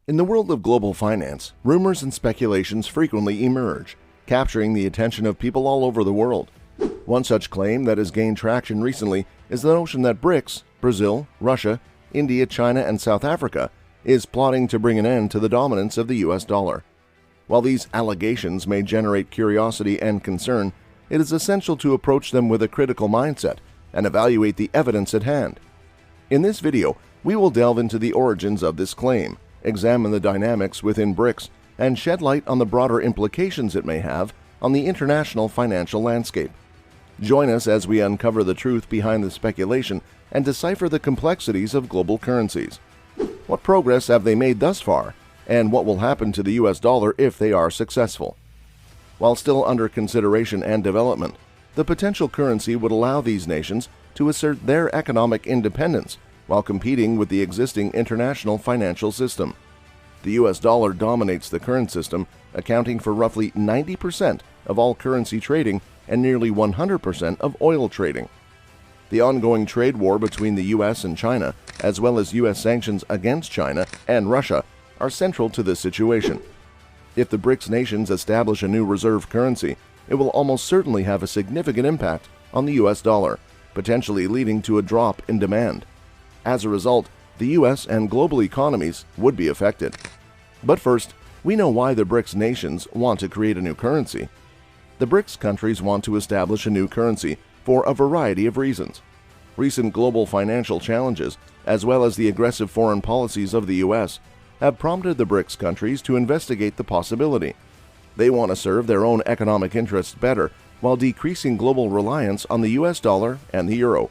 In the world of global finance, rumors and speculations frequently emerge, capturing the attention of people all over the world. One such claim that has gained traction recently is the notion that BRICS, Brazil, Russia, India, China, and South Africa, is plotting to bring an end to the dominance of the US dollar. While these allegations may generate curiosity and concern, it is essential to approach them with a critical mindset and evaluate the evidence at hand. In this video, we will delve into the origins of this claim, examine the dynamics within BRICS, and shed light on the broader implications it may have on the international financial landscape. Join us as we uncover the truth behind the speculation and decipher the complexities of global currencies. What progress have they made thus far, and what will happen to the US dollar if they are successful? While still under consideration and development, the potential currency would allow these nations to assert their economic independence while competing with the existing international financial system. The US dollar dominates the current system, accounting for roughly 90% of all currency trading and nearly 100% of oil trading. The ongoing trade war between the US and China, as well as US sanctions against China and Russia, are central to this situation. If the BRICS nations establish a new reserve currency, it will almost certainly have a significant impact on the US dollar, potentially leading to a drop in demand. As a result, the US and global economies would be affected. But first, we know why the BRICS nations want to create a new currency. The BRICS countries want to establish a new currency for a variety of reasons. Recent global financial challenges, as well as the aggressive foreign policies of the US, have prompted the BRICS countries to investigate the possibility. They want to serve their own economic interests better while decreasing global reliance on the US dollar and the euro.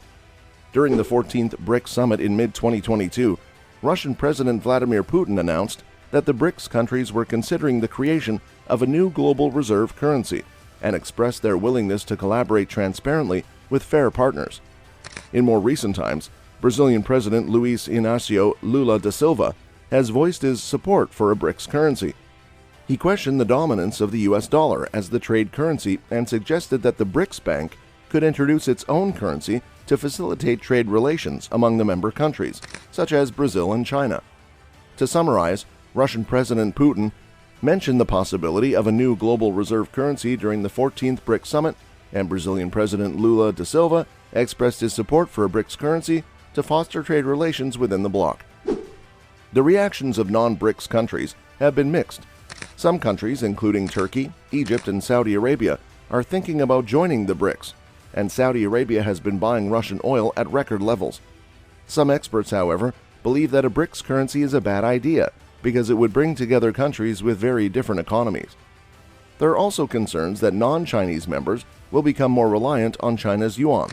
During the 14th BRICS summit in mid-2022, Russian President Vladimir Putin announced that the BRICS countries were considering the creation of a new global reserve currency and expressed their willingness to collaborate transparently with fair partners. In more recent times, Brazilian President Luiz Inácio Lula da Silva has voiced his support for a BRICS currency. He questioned the dominance of the US dollar as the trade currency and suggested that the BRICS Bank could introduce its own currency to facilitate trade relations among the member countries, such as Brazil and China. To summarize, Russian President Putin mentioned the possibility of a new global reserve currency during the 14th BRICS summit, and Brazilian President Lula da Silva expressed his support for a BRICS currency to foster trade relations within the bloc. The reactions of non-BRICS countries have been mixed. Some countries, including Turkey, Egypt, and Saudi Arabia, are thinking about joining the BRICS, and Saudi Arabia has been buying Russian oil at record levels. Some experts, however, believe that a BRICS currency is a bad idea because it would bring together countries with very different economies. There are also concerns that non-Chinese members will become more reliant on China's yuan.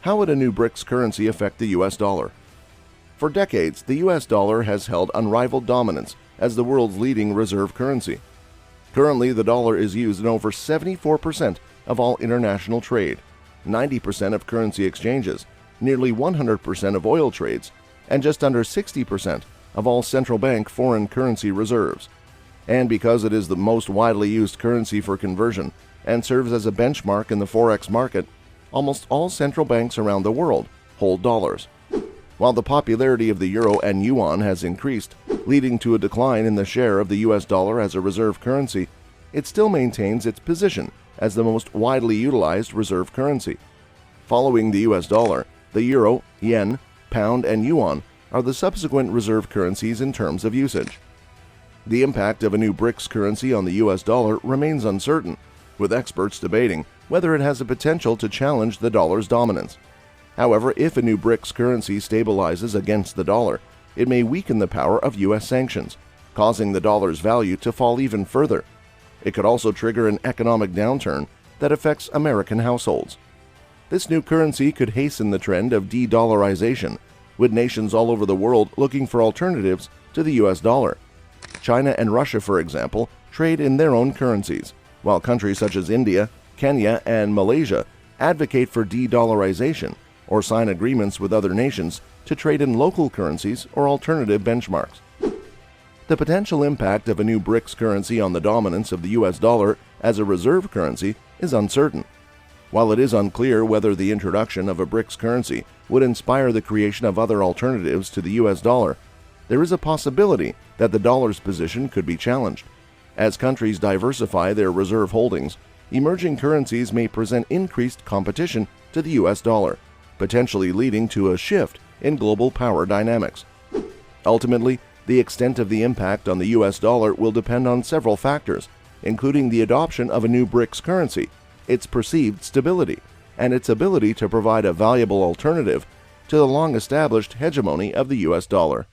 How would a new BRICS currency affect the US dollar? For decades, the US dollar has held unrivaled dominance as the world's leading reserve currency. Currently, the dollar is used in over 74% of all international trade, 90% of currency exchanges, nearly 100% of oil trades, and just under 60% of all central bank foreign currency reserves. And because it is the most widely used currency for conversion and serves as a benchmark in the forex market, almost all central banks around the world hold dollars. While the popularity of the euro and yuan has increased, leading to a decline in the share of the US dollar as a reserve currency, it still maintains its position as the most widely utilized reserve currency. Following the US dollar, the euro, yen, pound, and yuan are the subsequent reserve currencies in terms of usage. The impact of a new BRICS currency on the US dollar remains uncertain, with experts debating whether it has the potential to challenge the dollar's dominance. However, if a new BRICS currency stabilizes against the dollar, it may weaken the power of US sanctions, causing the dollar's value to fall even further. It could also trigger an economic downturn that affects American households. This new currency could hasten the trend of de-dollarization, with nations all over the world looking for alternatives to the US dollar. China and Russia, for example, trade in their own currencies, while countries such as India, Kenya, and Malaysia advocate for de-dollarization or sign agreements with other nations to trade in local currencies or alternative benchmarks. The potential impact of a new BRICS currency on the dominance of the US dollar as a reserve currency is uncertain. While it is unclear whether the introduction of a BRICS currency would inspire the creation of other alternatives to the US dollar, there is a possibility that the dollar's position could be challenged. As countries diversify their reserve holdings, emerging currencies may present increased competition to the US dollar, potentially leading to a shift in global power dynamics. Ultimately, the extent of the impact on the US dollar will depend on several factors, including the adoption of a new BRICS currency, its perceived stability, and its ability to provide a valuable alternative to the long-established hegemony of the US dollar.